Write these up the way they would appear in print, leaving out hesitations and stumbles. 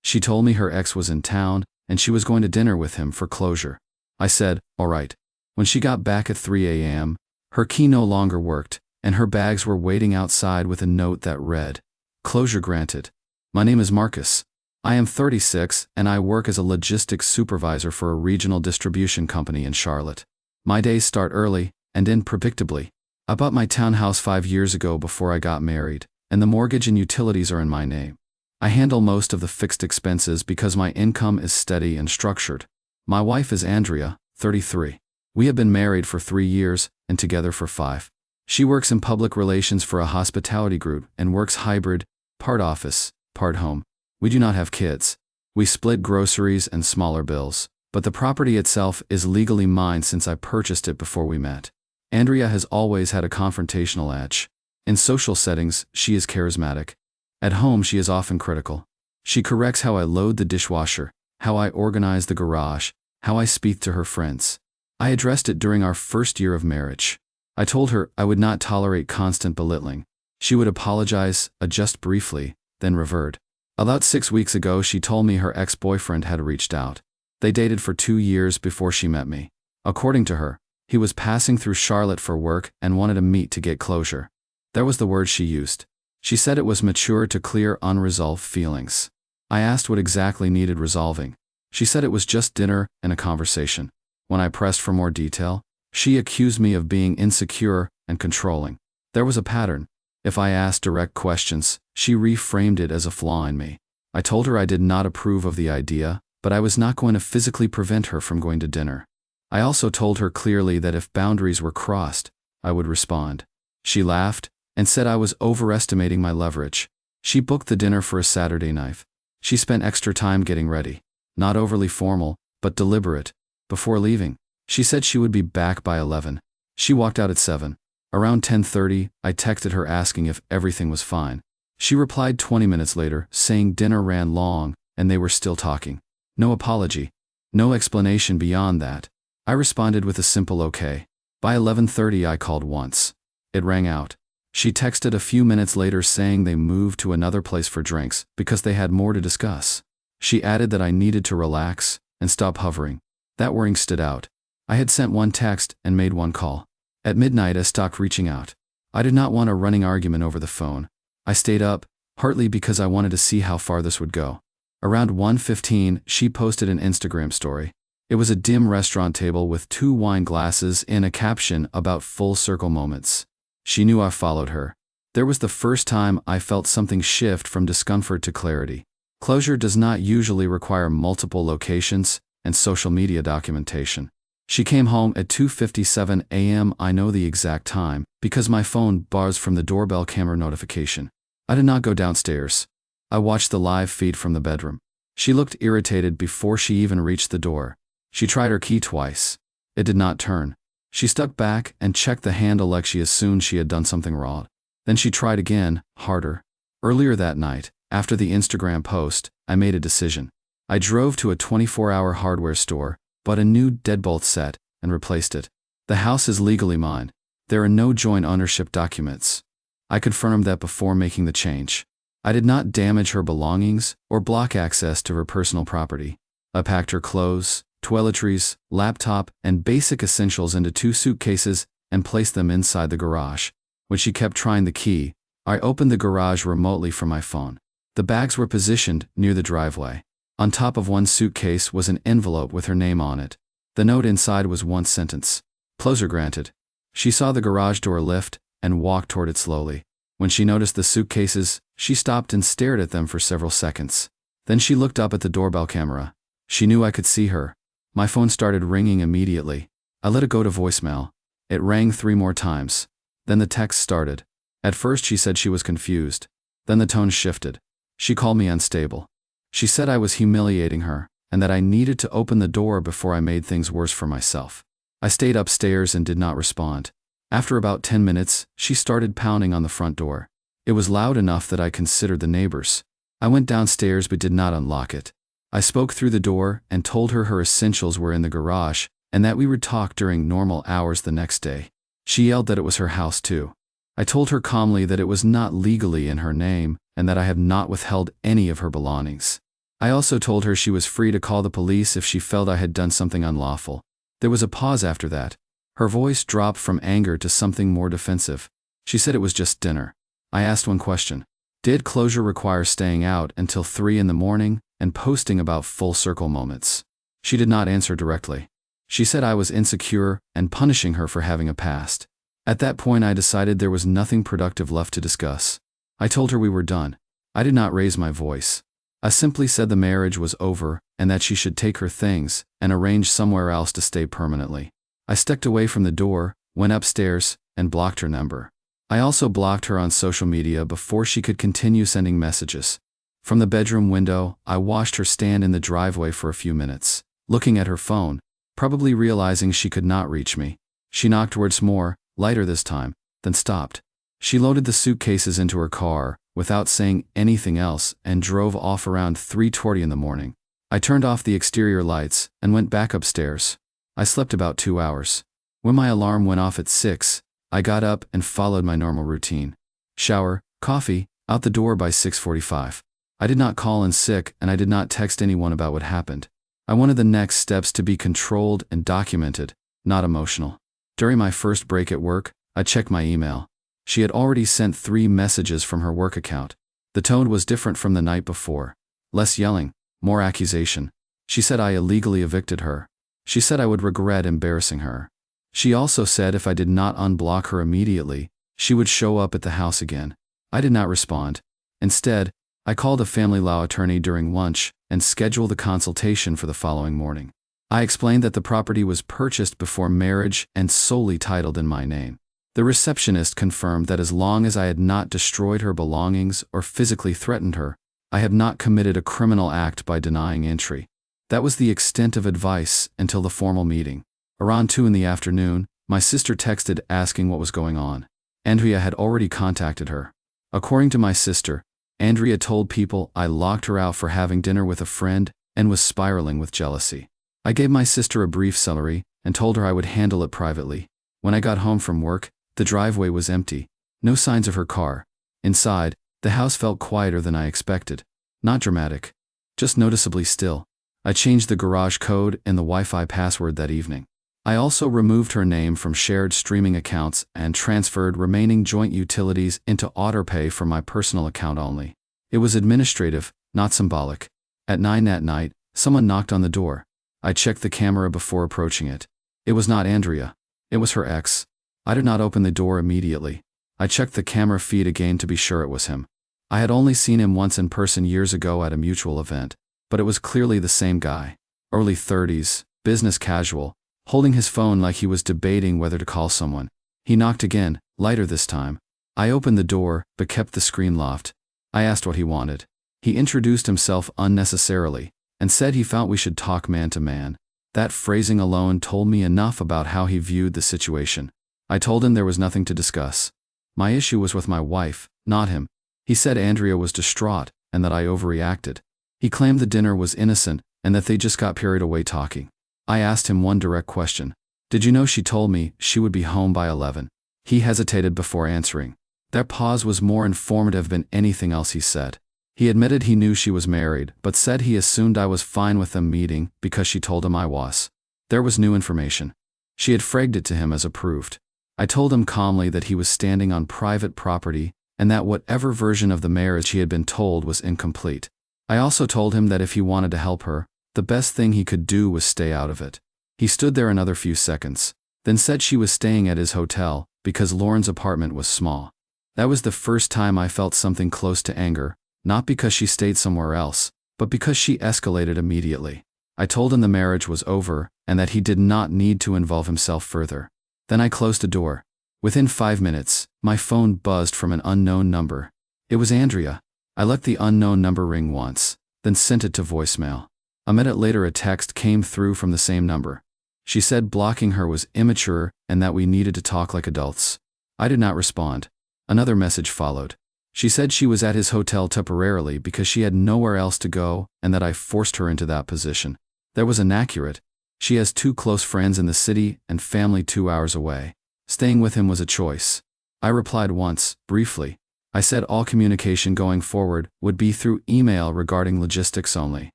She told me her ex was in town, and she was going to dinner with him for closure. I said, all right. When she got back at 3 a.m., her key no longer worked, and her bags were waiting outside with a note that read, "Closure granted. My name is Marcus. I am 36, and I work as a logistics supervisor for a regional distribution company in Charlotte. My days start early and end predictably. I bought my townhouse 5 years ago before I got married, and the mortgage and utilities are in my name. I handle most of the fixed expenses because my income is steady and structured. My wife is Andrea, 33. We have been married for 3 years and together for 5. She works in public relations for a hospitality group and works hybrid, part office, part home. We do not have kids. We split groceries and smaller bills, but the property itself is legally mine since I purchased it before we met. Andrea has always had a confrontational edge. In social settings, she is charismatic. At home, she is often critical. She corrects how I load the dishwasher, how I organize the garage, how I speak to her friends. I addressed it during our first year of marriage. I told her I would not tolerate constant belittling. She would apologize, adjust briefly, then revert. About 6 weeks ago, she told me her ex-boyfriend had reached out. They dated for 2 years before she met me. According to her, he was passing through Charlotte for work and wanted to meet to get closure. That was the word she used. She said it was mature to clear unresolved feelings. I asked what exactly needed resolving. She said it was just dinner and a conversation. When I pressed for more detail, she accused me of being insecure and controlling. There was a pattern. If I asked direct questions, she reframed it as a flaw in me. I told her I did not approve of the idea, but I was not going to physically prevent her from going to dinner. I also told her clearly that if boundaries were crossed, I would respond. She laughed and said I was overestimating my leverage. She booked the dinner for a Saturday night. She spent extra time getting ready, not overly formal, but deliberate. Before leaving, she said she would be back by 11. She walked out at 7. Around 10:30, I texted her asking if everything was fine. She replied 20 minutes later, saying dinner ran long and they were still talking. No apology. No explanation beyond that. I responded with a simple okay. By 11:30 I called once. It rang out. She texted a few minutes later saying they moved to another place for drinks because they had more to discuss. She added that I needed to relax and stop hovering. That wording stood out. I had sent one text and made one call. At midnight I stopped reaching out. I did not want a running argument over the phone. I stayed up, partly because I wanted to see how far this would go. Around 1:15, she posted an Instagram story. It was a dim restaurant table with 2 wine glasses and a caption about full circle moments. She knew I followed her. There was the first time I felt something shift from discomfort to clarity. Closure does not usually require multiple locations and social media documentation. She came home at 2:57 a.m. I know the exact time because my phone buzzed from the doorbell camera notification. I did not go downstairs. I watched the live feed from the bedroom. She looked irritated before she even reached the door. She tried her key twice. It did not turn. She stuck back and checked the handle like she assumed she had done something wrong. Then she tried again, harder. Earlier that night, after the Instagram post, I made a decision. I drove to a 24-hour hardware store, bought a new deadbolt set, and replaced it. The house is legally mine. There are no joint ownership documents. I confirmed that before making the change. I did not damage her belongings or block access to her personal property. I packed her clothes, toiletries, laptop, and basic essentials into 2 suitcases and placed them inside the garage. When she kept trying the key, I opened the garage remotely from my phone. The bags were positioned near the driveway. On top of one suitcase was an envelope with her name on it. The note inside was one sentence. Closure granted. She saw the garage door lift and walked toward it slowly. When she noticed the suitcases, she stopped and stared at them for several seconds. Then she looked up at the doorbell camera. She knew I could see her. My phone started ringing immediately. I let it go to voicemail. It rang 3 more times. Then the text started. At first she said she was confused. Then the tone shifted. She called me unstable. She said I was humiliating her, and that I needed to open the door before I made things worse for myself. I stayed upstairs and did not respond. After about 10 minutes, she started pounding on the front door. It was loud enough that I considered the neighbors. I went downstairs but did not unlock it. I spoke through the door and told her her essentials were in the garage and that we would talk during normal hours the next day. She yelled that it was her house too. I told her calmly that it was not legally in her name and that I had not withheld any of her belongings. I also told her she was free to call the police if she felt I had done something unlawful. There was a pause after that. Her voice dropped from anger to something more defensive. She said it was just dinner. I asked one question. Did closure require staying out until 3 in the morning and posting about full circle moments? She did not answer directly. She said I was insecure and punishing her for having a past. At that point I decided there was nothing productive left to discuss. I told her we were done. I did not raise my voice. I simply said the marriage was over and that she should take her things and arrange somewhere else to stay permanently. I stepped away from the door, went upstairs, and blocked her number. I also blocked her on social media before she could continue sending messages. From the bedroom window, I watched her stand in the driveway for a few minutes, looking at her phone, probably realizing she could not reach me. She knocked once more, lighter this time, then stopped. She loaded the suitcases into her car, without saying anything else, and drove off around 3:20 in the morning. I turned off the exterior lights and went back upstairs. I slept about 2 hours. When my alarm went off at 6, I got up and followed my normal routine. Shower, coffee, out the door by 6:45. I did not call in sick and I did not text anyone about what happened. I wanted the next steps to be controlled and documented, not emotional. During my first break at work, I checked my email. She had already sent 3 messages from her work account. The tone was different from the night before. Less yelling, more accusation. She said I illegally evicted her. She said I would regret embarrassing her. She also said if I did not unblock her immediately, she would show up at the house again. I did not respond. Instead, I called a family law attorney during lunch and scheduled a consultation for the following morning. I explained that the property was purchased before marriage and solely titled in my name. The receptionist confirmed that as long as I had not destroyed her belongings or physically threatened her, I had not committed a criminal act by denying entry. That was the extent of advice until the formal meeting. Around 2 in the afternoon, my sister texted asking what was going on. Andrea had already contacted her. According to my sister, Andrea told people I locked her out for having dinner with a friend and was spiraling with jealousy. I gave my sister a brief summary and told her I would handle it privately. When I got home from work, the driveway was empty. No signs of her car. Inside, the house felt quieter than I expected. Not dramatic. Just noticeably still. I changed the garage code and the Wi-Fi password that evening. I also removed her name from shared streaming accounts and transferred remaining joint utilities into autopay from my personal account only. It was administrative, not symbolic. At 9 that night, someone knocked on the door. I checked the camera before approaching it. It was not Andrea. It was her ex. I did not open the door immediately. I checked the camera feed again to be sure it was him. I had only seen him once in person years ago at a mutual event, but it was clearly the same guy. Early 30s, business casual, holding his phone like he was debating whether to call someone. He knocked again, lighter this time. I opened the door, but kept the screen locked. I asked what he wanted. He introduced himself unnecessarily, and said he felt we should talk man to man. That phrasing alone told me enough about how he viewed the situation. I told him there was nothing to discuss. My issue was with my wife, not him. He said Andrea was distraught and that I overreacted. He claimed the dinner was innocent and that they just got carried away talking. I asked him one direct question. Did you know she told me she would be home by 11? He hesitated before answering. That pause was more informative than anything else he said. He admitted he knew she was married, but said he assumed I was fine with them meeting because she told him I was. There was new information. She had fragged it to him as approved. I told him calmly that he was standing on private property and that whatever version of the marriage he had been told was incomplete. I also told him that if he wanted to help her, the best thing he could do was stay out of it. He stood there another few seconds, then said she was staying at his hotel because Lauren's apartment was small. That was the first time I felt something close to anger, not because she stayed somewhere else, but because she escalated immediately. I told him the marriage was over and that he did not need to involve himself further. Then I closed the door. Within 5 minutes, my phone buzzed from an unknown number. It was Andrea. I let the unknown number ring once, then sent it to voicemail. A minute later a text came through from the same number. She said blocking her was immature and that we needed to talk like adults. I did not respond. Another message followed. She said she was at his hotel temporarily because she had nowhere else to go and that I forced her into that position. That was inaccurate. She has 2 close friends in the city and family 2 hours away. Staying with him was a choice. I replied once, briefly. I said all communication going forward would be through email regarding logistics only.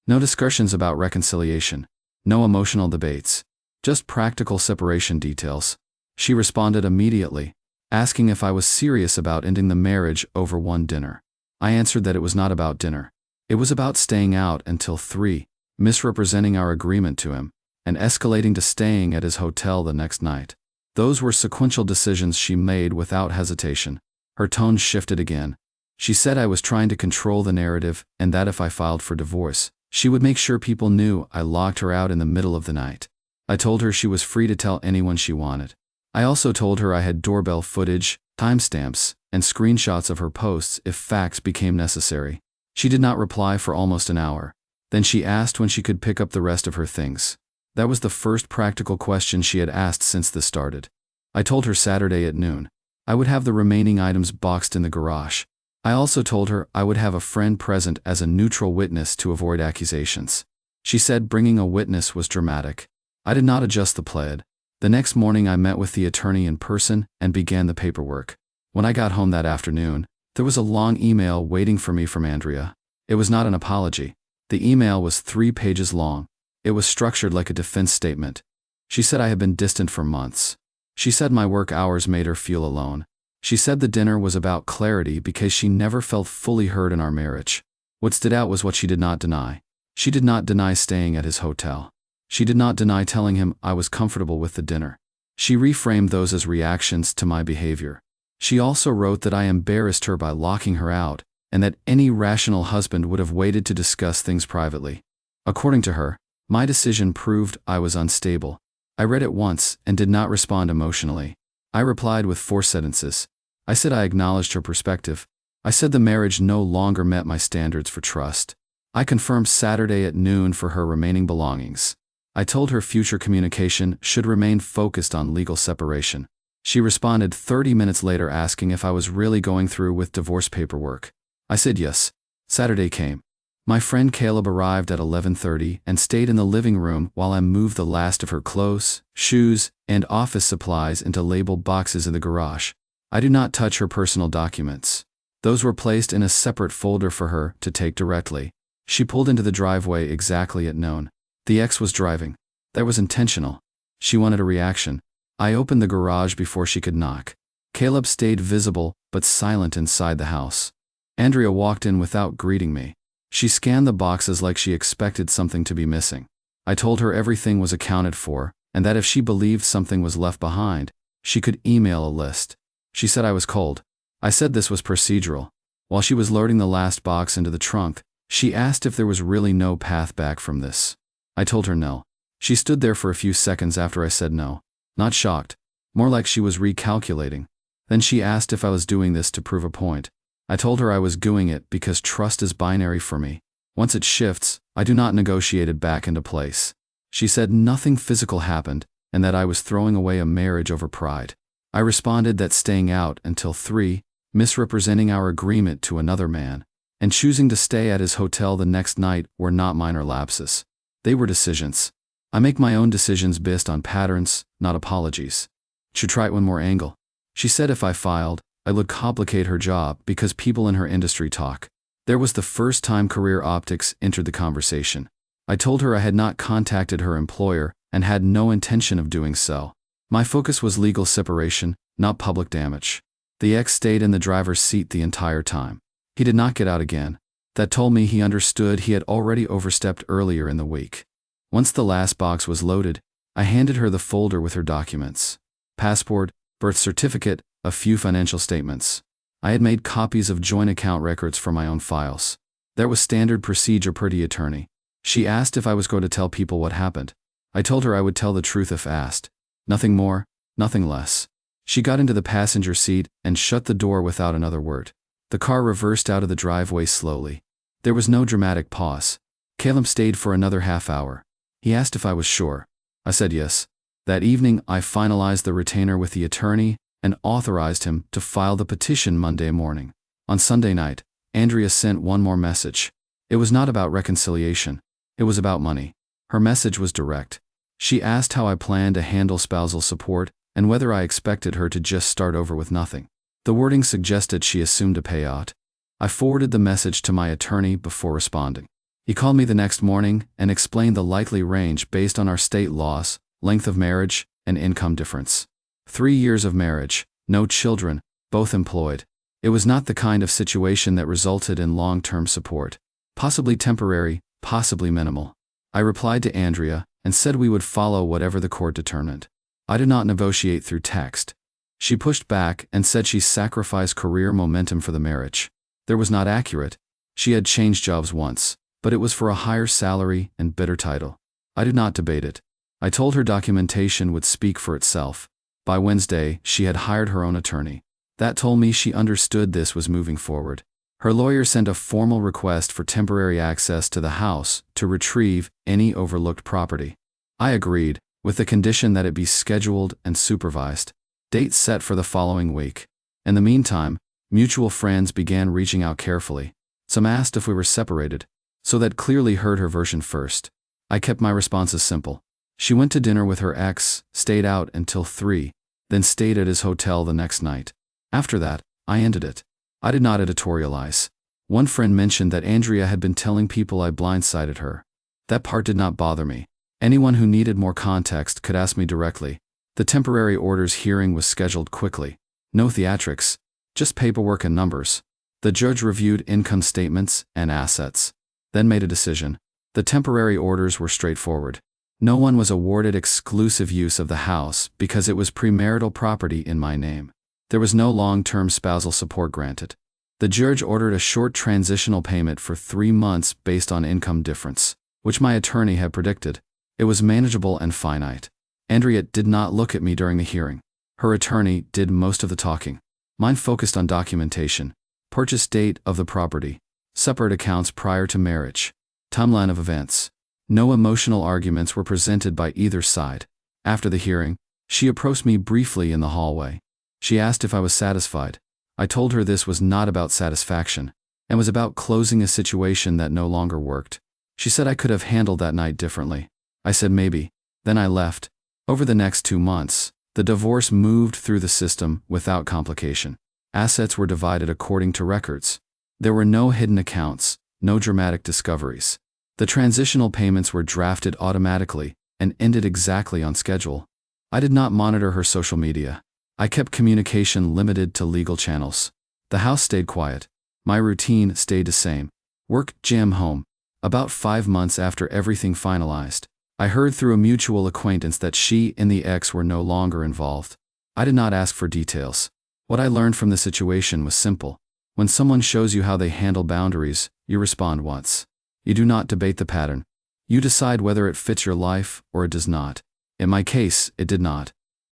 No discussions about reconciliation. No emotional debates. Just practical separation details. She responded immediately, asking if I was serious about ending the marriage over one dinner. I answered that it was not about dinner. It was about staying out until 3, misrepresenting our agreement to him, and escalating to staying at his hotel the next night. Those were sequential decisions she made without hesitation. Her tone shifted again. She said I was trying to control the narrative and that if I filed for divorce, she would make sure people knew I locked her out in the middle of the night. I told her she was free to tell anyone she wanted. I also told her I had doorbell footage, timestamps, and screenshots of her posts if facts became necessary. She did not reply for almost an hour. Then she asked when she could pick up the rest of her things. That was the first practical question she had asked since this started. I told her Saturday at noon. I would have the remaining items boxed in the garage. I also told her I would have a friend present as a neutral witness to avoid accusations. She said bringing a witness was dramatic. I did not adjust the plead. The next morning I met with the attorney in person and began the paperwork. When I got home that afternoon, there was a long email waiting for me from Andrea. It was not an apology. The email was 3 pages long. It was structured like a defense statement. She said I had been distant for months. She said my work hours made her feel alone. She said the dinner was about clarity because she never felt fully heard in our marriage. What stood out was what she did not deny. She did not deny staying at his hotel. She did not deny telling him I was comfortable with the dinner. She reframed those as reactions to my behavior. She also wrote that I embarrassed her by locking her out, and that any rational husband would have waited to discuss things privately. According to her, my decision proved I was unstable. I read it once and did not respond emotionally. I replied with 4 sentences. I said I acknowledged her perspective. I said the marriage no longer met my standards for trust. I confirmed Saturday at noon for her remaining belongings. I told her future communication should remain focused on legal separation. She responded 30 minutes later asking if I was really going through with divorce paperwork. I said yes. Saturday came. My friend Caleb arrived at 11:30 and stayed in the living room while I moved the last of her clothes, shoes, and office supplies into labeled boxes in the garage. I do not touch her personal documents. Those were placed in a separate folder for her to take directly. She pulled into the driveway exactly at noon. The ex was driving. That was intentional. She wanted a reaction. I opened the garage before she could knock. Caleb stayed visible but silent inside the house. Andrea walked in without greeting me. She scanned the boxes like she expected something to be missing. I told her everything was accounted for, and that if she believed something was left behind, she could email a list. She said I was cold. I said this was procedural. While she was loading the last box into the trunk, she asked if there was really no path back from this. I told her no. She stood there for a few seconds after I said no. Not shocked. More like she was recalculating. Then she asked if I was doing this to prove a point. I told her I was doing it because trust is binary for me. Once it shifts, I do not negotiate it back into place. She said nothing physical happened and that I was throwing away a marriage over pride. I responded that staying out until 3, misrepresenting our agreement to another man, and choosing to stay at his hotel the next night were not minor lapses. They were decisions. I make my own decisions based on patterns, not apologies. Should try it one more angle. She said if I filed, I would complicate her job because people in her industry talk. There was the first time career optics entered the conversation. I told her I had not contacted her employer and had no intention of doing so. My focus was legal separation, not public damage. The ex stayed in the driver's seat the entire time. He did not get out again. That told me he understood he had already overstepped earlier in the week. Once the last box was loaded, I handed her the folder with her documents. Passport, birth certificate, a few financial statements. I had made copies of joint account records for my own files. That was standard procedure per the attorney. She asked if I was going to tell people what happened. I told her I would tell the truth if asked. Nothing more, nothing less. She got into the passenger seat and shut the door without another word. The car reversed out of the driveway slowly. There was no dramatic pause. Caleb stayed for another half hour. He asked if I was sure. I said yes. That evening, I finalized the retainer with the attorney and authorized him to file the petition Monday morning. On Sunday night, Andrea sent one more message. It was not about reconciliation. It was about money. Her message was direct. She asked how I planned to handle spousal support and whether I expected her to just start over with nothing. The wording suggested she assumed a payout. I forwarded the message to my attorney before responding. He called me the next morning and explained the likely range based on our state laws, length of marriage, and income difference. 3 years of marriage, no children, both employed. It was not the kind of situation that resulted in long-term support. Possibly temporary, possibly minimal. I replied to Andrea and said we would follow whatever the court determined. I did not negotiate through text. She pushed back and said she sacrificed career momentum for the marriage. That was not accurate. She had changed jobs once, but it was for a higher salary and better title. I did not debate it. I told her documentation would speak for itself. By Wednesday, she had hired her own attorney. That told me she understood this was moving forward. Her lawyer sent a formal request for temporary access to the house to retrieve any overlooked property. I agreed, with the condition that it be scheduled and supervised. Date set for the following week. In the meantime, mutual friends began reaching out carefully. Some asked if we were separated, so that Qley heard her version first. I kept my responses simple. She went to dinner with her ex, stayed out until 3, then stayed at his hotel the next night. After that, I ended it. I did not editorialize. One friend mentioned that Andrea had been telling people I blindsided her. That part did not bother me. Anyone who needed more context could ask me directly. The temporary orders hearing was scheduled quickly. No theatrics, just paperwork and numbers. The judge reviewed income statements and assets, then made a decision. The temporary orders were straightforward. No one was awarded exclusive use of the house because it was premarital property in my name. There was no long-term spousal support granted. The judge ordered a short transitional payment for 3 months based on income difference, which my attorney had predicted. It was manageable and finite. Andrea did not look at me during the hearing. Her attorney did most of the talking. Mine focused on documentation, purchase date of the property, separate accounts prior to marriage, timeline of events. No emotional arguments were presented by either side. After the hearing, she approached me briefly in the hallway. She asked if I was satisfied. I told her this was not about satisfaction, and was about closing a situation that no longer worked. She said I could have handled that night differently. I said maybe. Then I left. Over the next 2 months, the divorce moved through the system without complication. Assets were divided according to records. There were no hidden accounts, no dramatic discoveries. The transitional payments were drafted automatically and ended exactly on schedule. I did not monitor her social media. I kept communication limited to legal channels. The house stayed quiet. My routine stayed the same. Work, gym, home. About 5 months after everything finalized, I heard through a mutual acquaintance that she and the ex were no longer involved. I did not ask for details. What I learned from the situation was simple. When someone shows you how they handle boundaries, you respond once. You do not debate the pattern. You decide whether it fits your life or it does not. In my case, it did not.